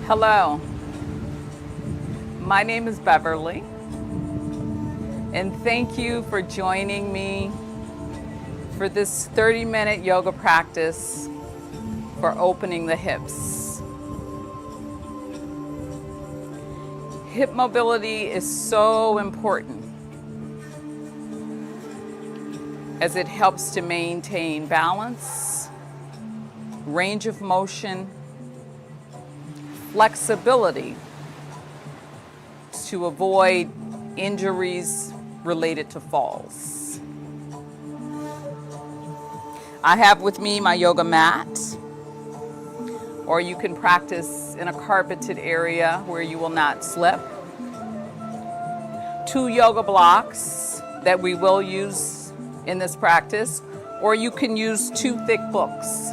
Hello, my name is Beverly, and thank you for joining me for this 30-minute yoga practice for opening the hips. Hip mobility is so important as it helps to maintain balance, range of motion, flexibility to avoid injuries related to falls. I have with me my yoga mat, or you can practice in a carpeted area where you will not slip. 2 yoga blocks that we will use in this practice, or you can use 2 thick books.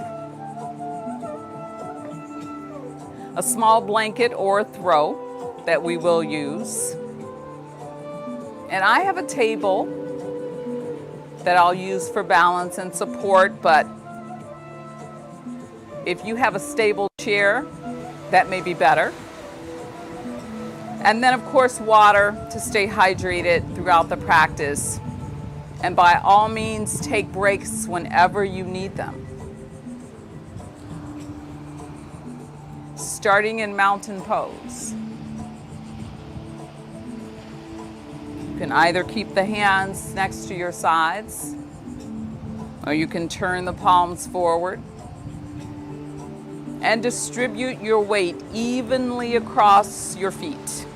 A small blanket or a throw that we will use. And I have a table that I'll use for balance and support, but if you have a stable chair, that may be better. And then of course water to stay hydrated throughout the practice. And by all means, take breaks whenever you need them. Starting in mountain pose. You can either keep the hands next to your sides, or you can turn the palms forward and distribute your weight evenly across your feet.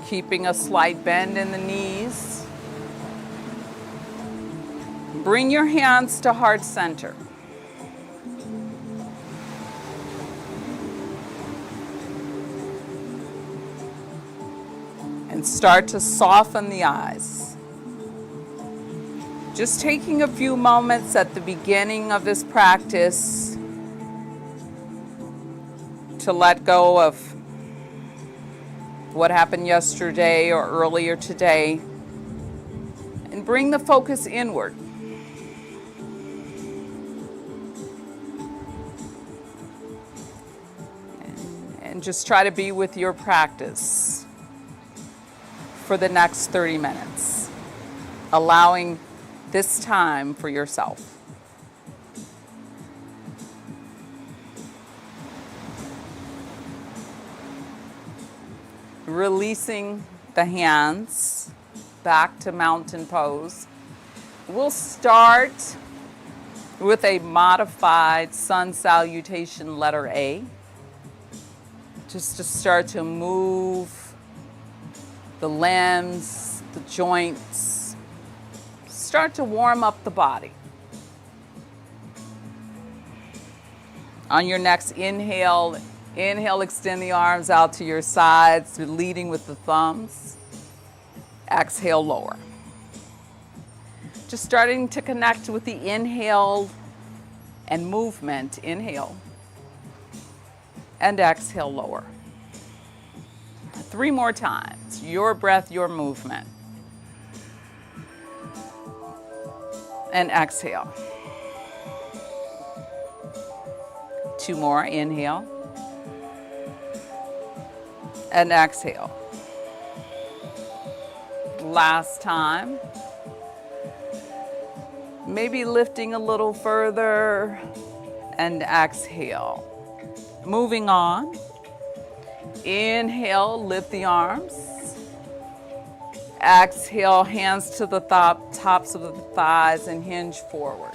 Keeping a slight bend in the knees. Bring your hands to heart center. And start to soften the eyes. Just taking a few moments at the beginning of this practice to let go of what happened yesterday or earlier today and bring the focus inward. And just try to be with your practice for the next 30 minutes, allowing this time for yourself. Releasing the hands back to mountain pose. We'll start with a modified sun salutation letter A, just to start to move the limbs, the joints, start to warm up the body. On your next inhale, extend the arms out to your sides, leading with the thumbs. Exhale, lower. Just starting to connect with the inhale and movement. Inhale and exhale, lower. 3 more times. Your breath, your movement. And exhale. 2 more. Inhale. And exhale. Last time. Maybe lifting a little further. And exhale. Moving on. Inhale, lift the arms. Exhale, hands to the tops of the thighs and hinge forward.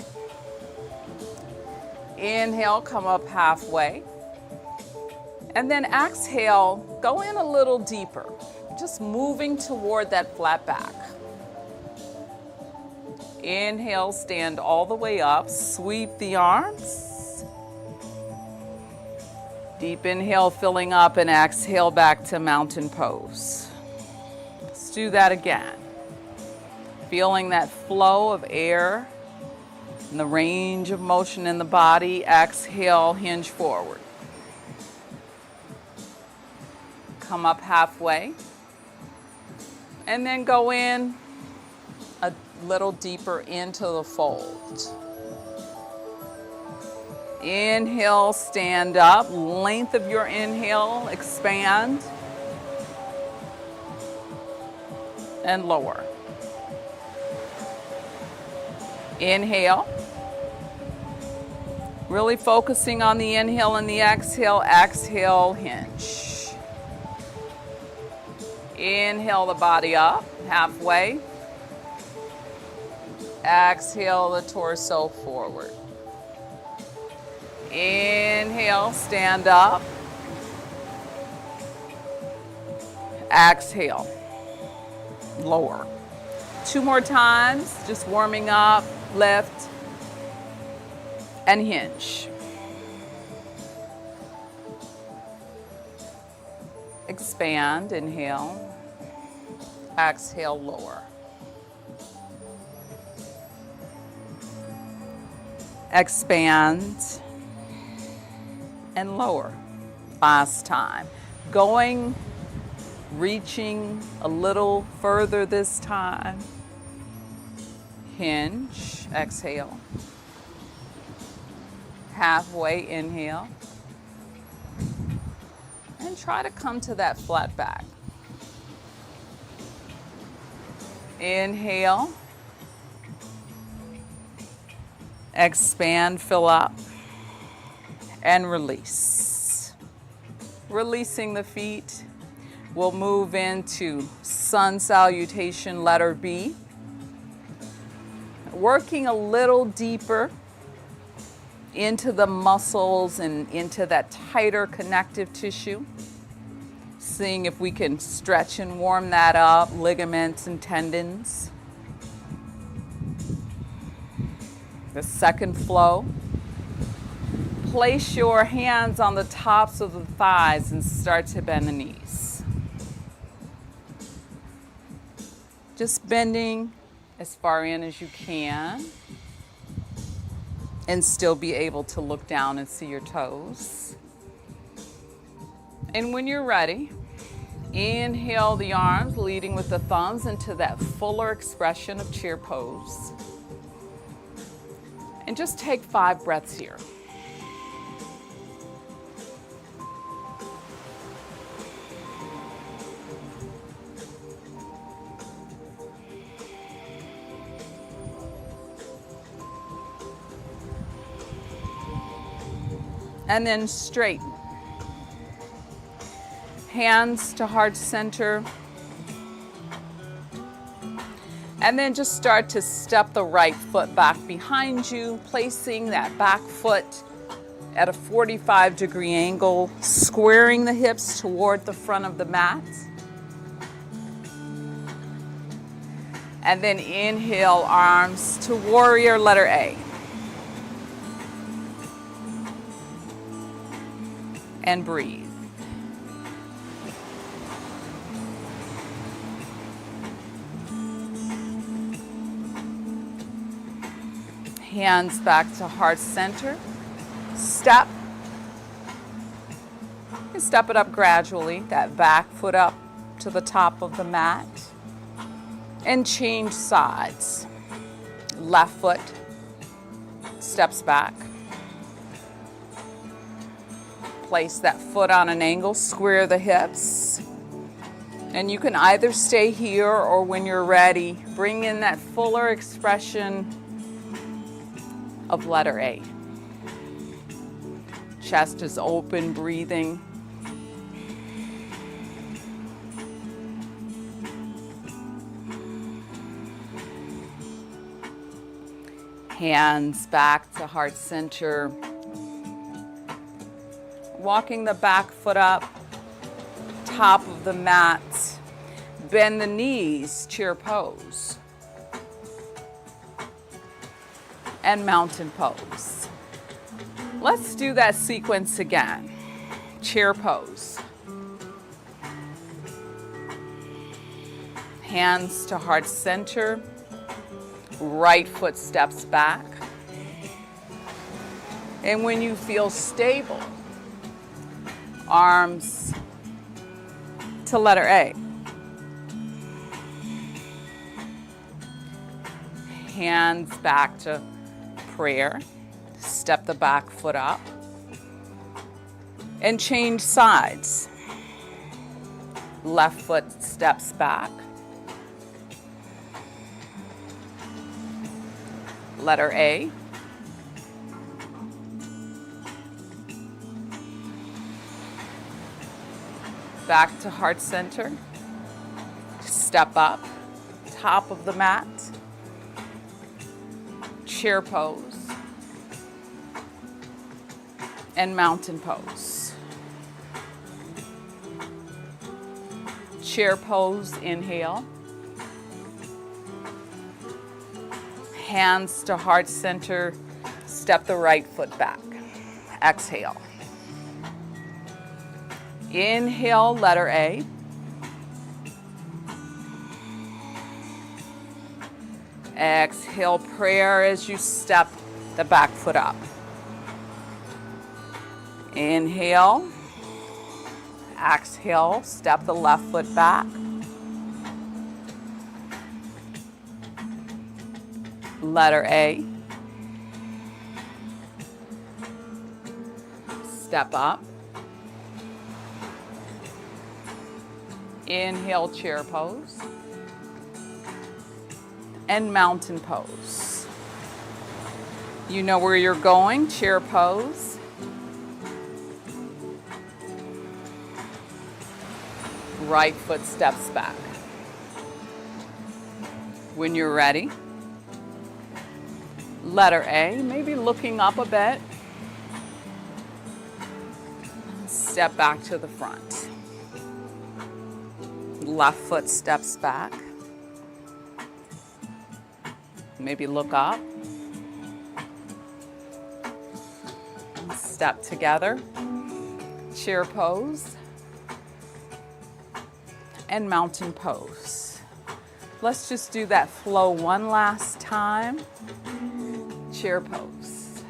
Inhale, come up halfway. And then exhale, go in a little deeper. Just moving toward that flat back. Inhale, stand all the way up. Sweep the arms. Deep inhale, filling up, and exhale back to mountain pose. Let's do that again. Feeling that flow of air and the range of motion in the body. Exhale, hinge forward. Come up halfway. And then go in a little deeper into the fold. Inhale, stand up. Length of your inhale, expand. And lower. Inhale. Really focusing on the inhale and the exhale. Exhale, hinge. Inhale the body up, halfway. Exhale the torso forward. Inhale, stand up. Exhale, lower. 2 more times, just warming up, lift, and hinge. Expand, inhale. Exhale, lower. Expand and lower. Last time. Reaching a little further this time. Hinge, exhale. Halfway, inhale. And try to come to that flat back. Inhale. Expand, fill up, and release. Releasing the feet, we'll move into sun salutation, letter B. Working a little deeper into the muscles and into that tighter connective tissue. Seeing if we can stretch and warm that up, ligaments and tendons. The second flow. Place your hands on the tops of the thighs and start to bend the knees. Just bending as far in as you can and still be able to look down and see your toes. And when you're ready, inhale the arms, leading with the thumbs into that fuller expression of chair pose. And just take 5 breaths here. And then straighten. Hands to heart center. And then just start to step the right foot back behind you, placing that back foot at a 45-degree angle, squaring the hips toward the front of the mat. And then inhale, arms to warrior, letter A. And breathe. Hands back to heart center. Step. And step it up gradually. That back foot up to the top of the mat. And change sides. Left foot steps back. Place that foot on an angle. Square the hips. And you can either stay here or when you're ready, bring in that fuller expression of letter A. Chest is open, breathing. Hands back to heart center. Walking the back foot up, top of the mat. Bend the knees, chair pose. And mountain pose. Let's do that sequence again. Chair pose. Hands to heart center. Right foot steps back. And when you feel stable, arms to letter A. Hands back to prayer. Step the back foot up and change sides. Left foot steps back. Letter A. Back to heart center. Step up, top of the mat. Chair pose. And mountain pose. Chair pose, inhale. Hands to heart center, step the right foot back. Exhale. Inhale, letter A. Exhale, prayer as you step the back foot up. Inhale. Exhale, step the left foot back. Letter A. Step up. Inhale, chair pose. And mountain pose. You know where you're going, chair pose. Right foot steps back. When you're ready, letter A, maybe looking up a bit. Step back to the front. Left foot steps back. Maybe look up. Step together. Chair pose. And mountain pose. Let's just do that flow one last time. Chair pose.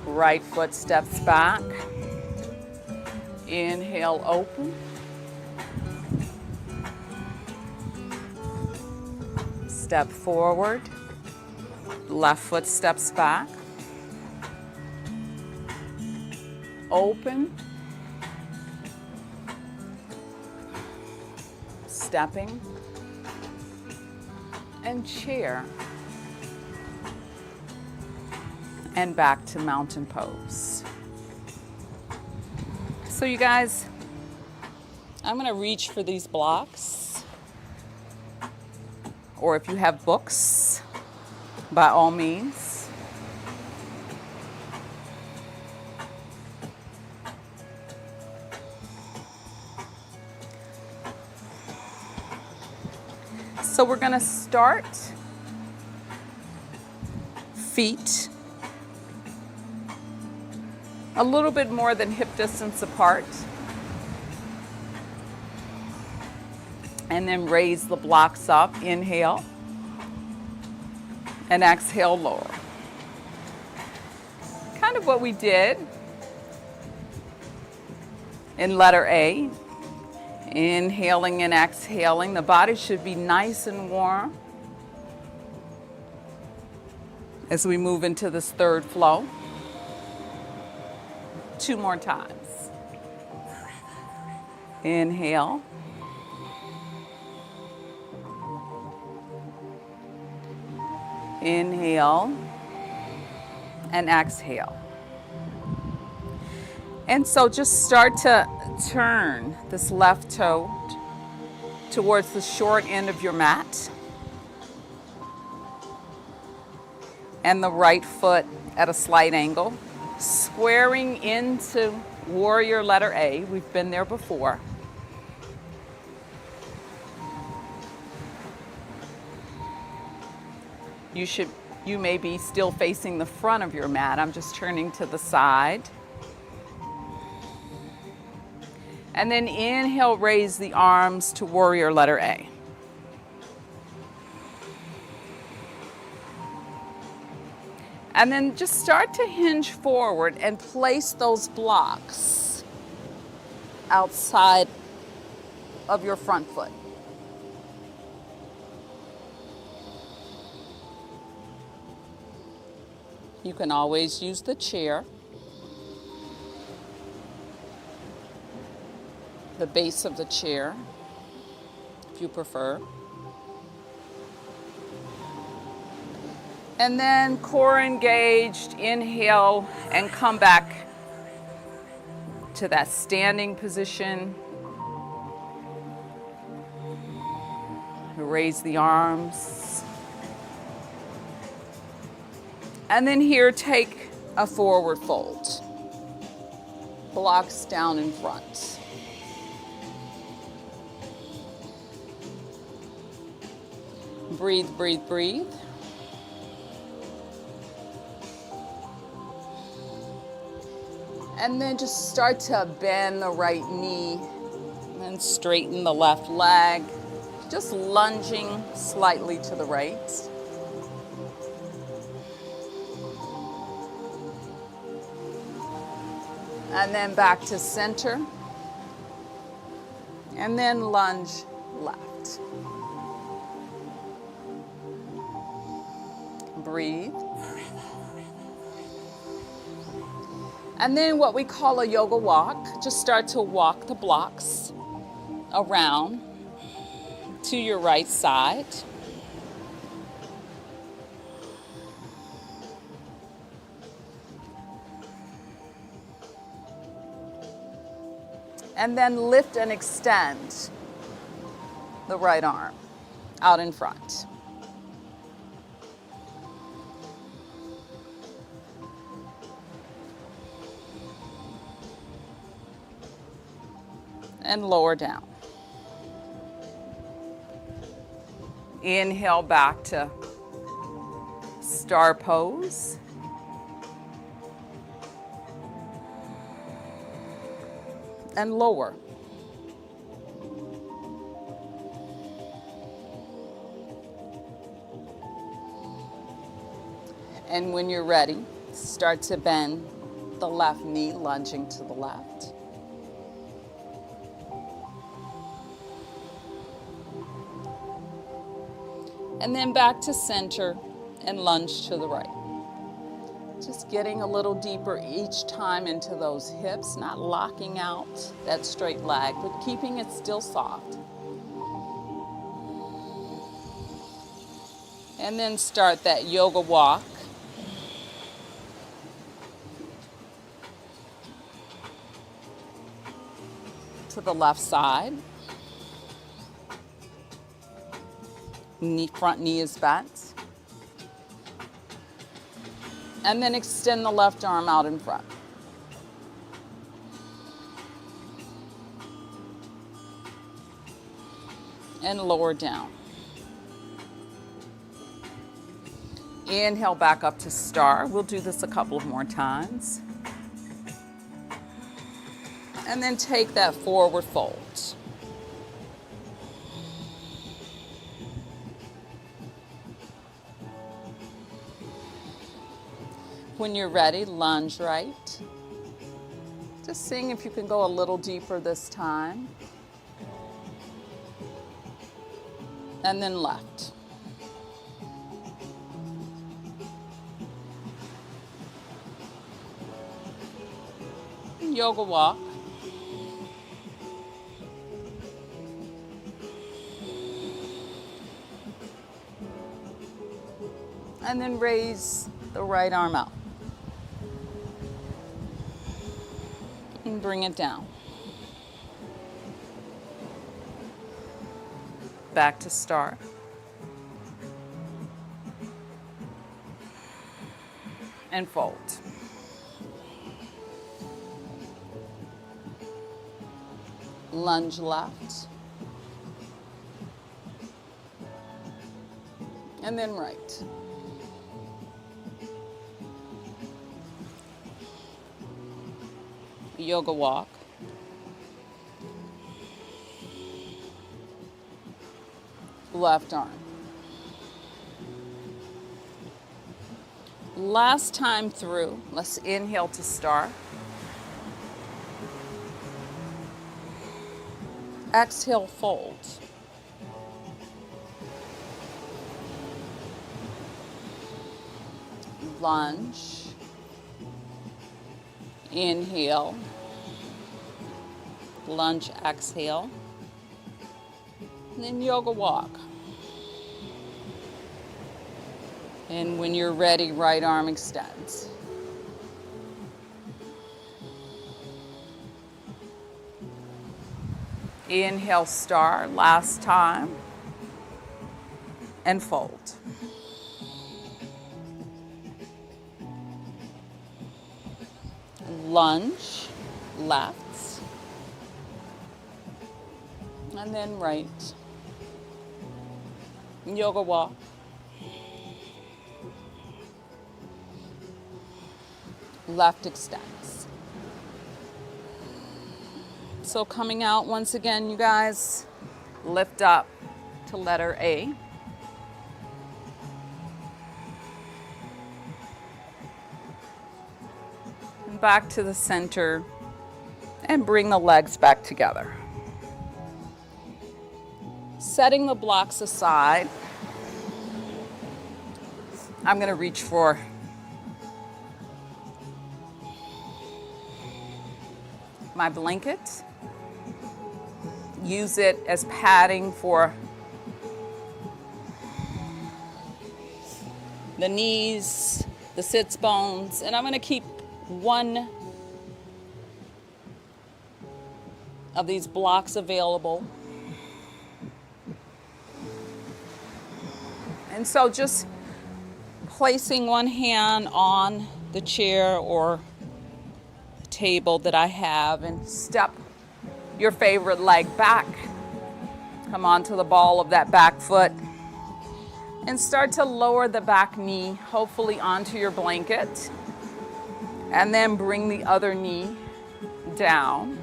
Right foot steps back. Inhale, open. Step forward. Left foot steps back. Open. Stepping. And chair. And back to mountain pose. So you guys, I'm going to reach for these blocks. Or if you have books, by all means. So we're going to start feet a little bit more than hip distance apart. And then raise the blocks up, inhale. And exhale, lower. Kind of what we did in letter A. Inhaling and exhaling. The body should be nice and warm as we move into this third flow. 2 more times. Inhale. Inhale and exhale. And so just start to turn this left toe towards the short end of your mat and the right foot at a slight angle, squaring into warrior letter A. We've been there before. You may be still facing the front of your mat. I'm just turning to the side. And then inhale, raise the arms to warrior letter A. And then just start to hinge forward and place those blocks outside of your front foot. You can always use the chair, the base of the chair, if you prefer. And then core engaged, inhale and come back to that standing position. Raise the arms. And then here, take a forward fold. Blocks down in front. Breathe, breathe, breathe. And then just start to bend the right knee and straighten the left leg. Just lunging slightly to the right. And then back to center. And then lunge left. Breathe. And then what we call a yoga walk. Just start to walk the blocks around to your right side. And then lift and extend the right arm out in front. And lower down. Inhale back to star pose. And lower. And when you're ready, start to bend the left knee, lunging to the left. And then back to center and lunge to the right. Just getting a little deeper each time into those hips, not locking out that straight leg, but keeping it still soft. And then start that yoga walk. To the left side. Front knee is bent. And then extend the left arm out in front. And lower down. Inhale back up to star. We'll do this a couple of more times. And then take that forward fold. When you're ready, lunge right. Just seeing if you can go a little deeper this time. And then left. Yoga walk. And then raise the right arm out. And bring it down. Back to start. And fold. Lunge left. And then right. Yoga walk. Left arm. Last time through, let's inhale to start. Exhale, fold. lunge, inhale, lunge, exhale, and then yoga walk. And when you're ready, right arm extends. Inhale, star, last time, and fold. Lunge, left, and then right. Yoga walk. Left extends. So coming out once again, you guys, lift up to letter A. And back to the center and bring the legs back together. Setting the blocks aside, I'm going to reach for my blanket. Use it as padding for the knees, the sits bones, and I'm going to keep one of these blocks available. And so just placing one hand on the chair or the table that I have and step your favorite leg back. Come onto the ball of that back foot and start to lower the back knee, hopefully onto your blanket. And then bring the other knee down.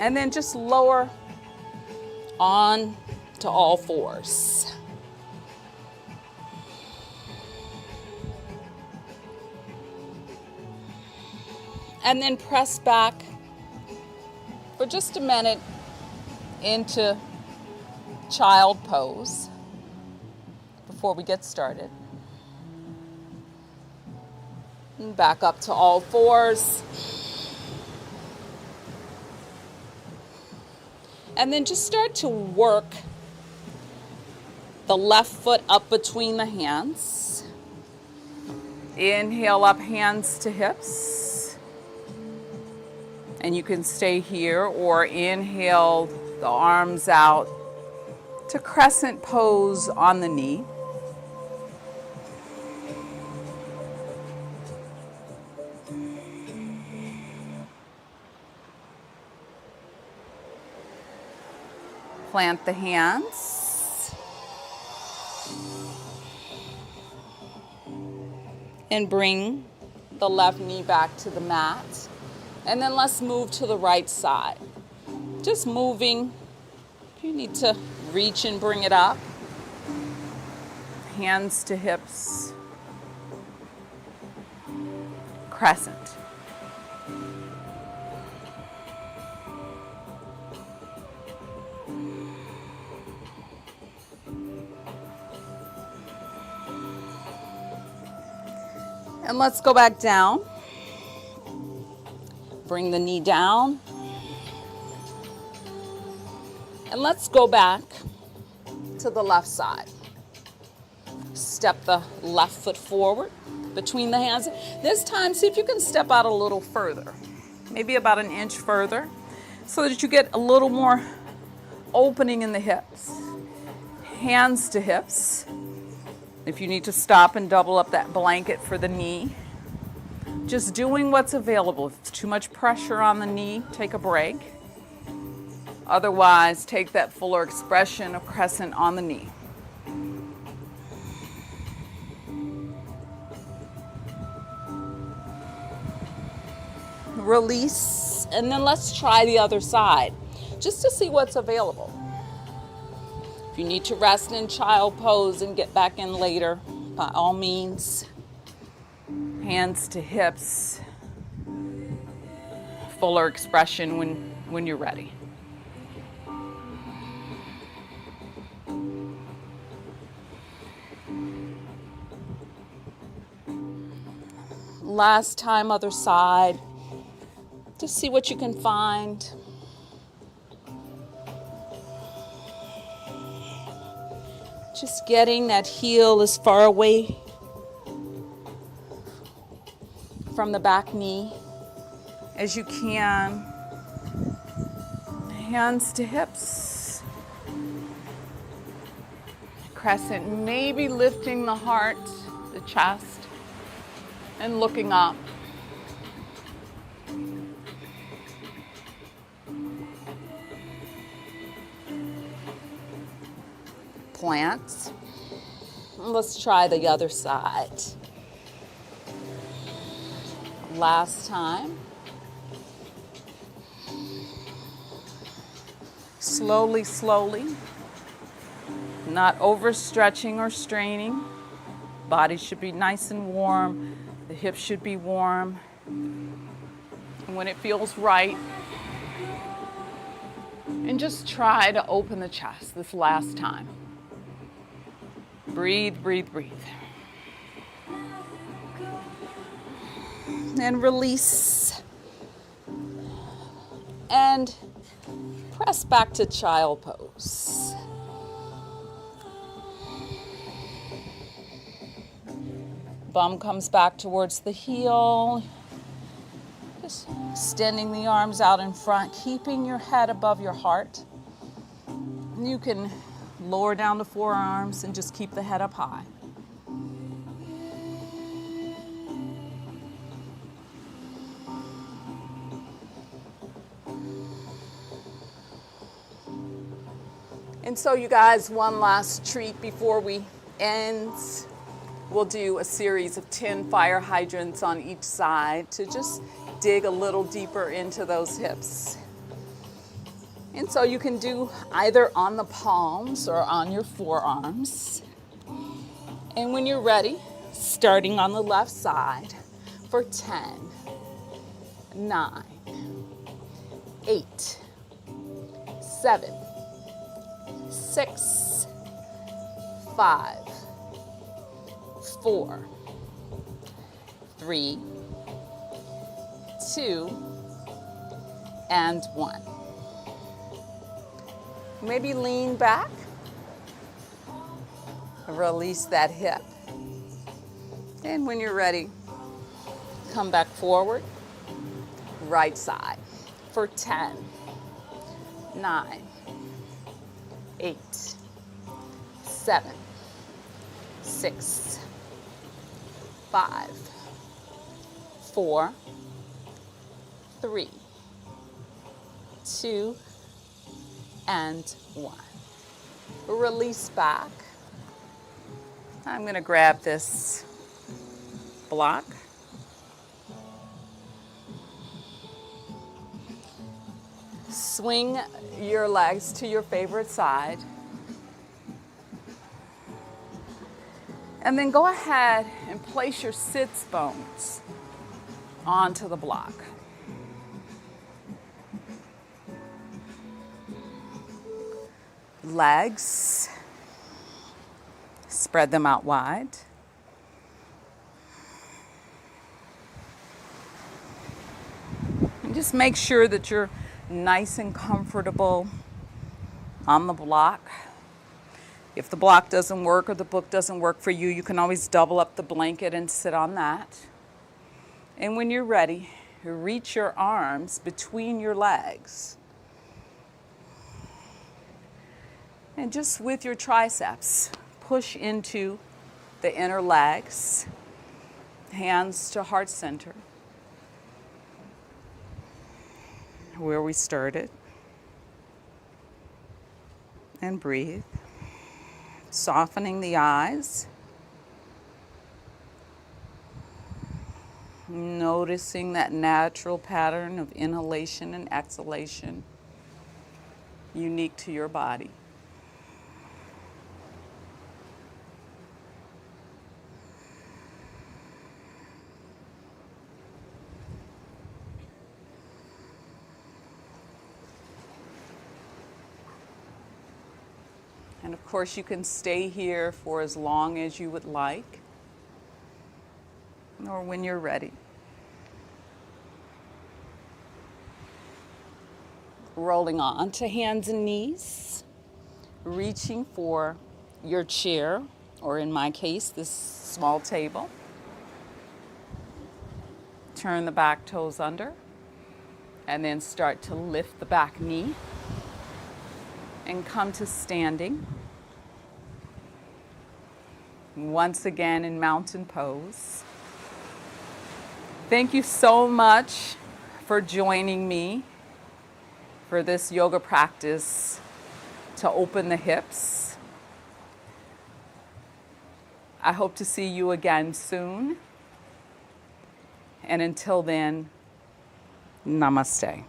And then just lower on to all fours. And then press back for just a minute into child pose before we get started. And back up to all fours. And then just start to work the left foot up between the hands. Inhale up, hands to hips. And you can stay here or inhale the arms out to crescent pose on the knee. Plant the hands. And bring the left knee back to the mat. And then let's move to the right side. Just moving. If you need to reach and bring it up. Hands to hips. Crescent. And let's go back down. Bring the knee down. And let's go back to the left side. Step the left foot forward between the hands. This time, see if you can step out a little further. Maybe about an inch further, so that you get a little more opening in the hips. Hands to hips. If you need to stop and double up that blanket for the knee, just doing what's available. If it's too much pressure on the knee, take a break. Otherwise, take that fuller expression of crescent on the knee. Release, and then let's try the other side, just to see what's available. If you need to rest in child pose and get back in later, by all means. Hands to hips. Fuller expression when you're ready. Last time, other side. Just see what you can find. Just getting that heel as far away from the back knee as you can. Hands to hips. Crescent, maybe lifting the heart, the chest, and looking up. Plants. Let's try the other side. Last time. Slowly, slowly. Not overstretching or straining. Body should be nice and warm. The hips should be warm. And when it feels right, and just try to open the chest this last time. Breathe, breathe, breathe. And release. And press back to child pose. Bum comes back towards the heel. Just extending the arms out in front, keeping your head above your heart. You can lower down the forearms and just keep the head up high. And so you guys, one last treat before we end. We'll do a series of 10 fire hydrants on each side to just dig a little deeper into those hips. And so you can do either on the palms or on your forearms. And when you're ready, starting on the left side for 10, 9, 8, 7, 6, 5, 4, 3, 2, and 1. Maybe lean back. Release that hip. And when you're ready, come back forward. Right side for 10, 9, 8, 7, 6, 5, 4, 3, 2, and 1. Release back. I'm going to grab this block. Swing your legs to your favorite side. And then go ahead and place your sits bones onto the block. Legs, spread them out wide. And just make sure that you're nice and comfortable on the block. If the block doesn't work or the book doesn't work for you, you can always double up the blanket and sit on that. And when you're ready, reach your arms between your legs. And just with your triceps, push into the inner legs, hands to heart center, where we started. And breathe. Softening the eyes. Noticing that natural pattern of inhalation and exhalation, unique to your body. And of course, you can stay here for as long as you would like, or when you're ready. rolling on to hands and knees, reaching for your chair, or in my case, this small table. Turn the back toes under, and then start to lift the back knee and come to standing. Once again in mountain pose. Thank you so much for joining me for this yoga practice to open the hips. I hope to see you again soon. And until then, namaste.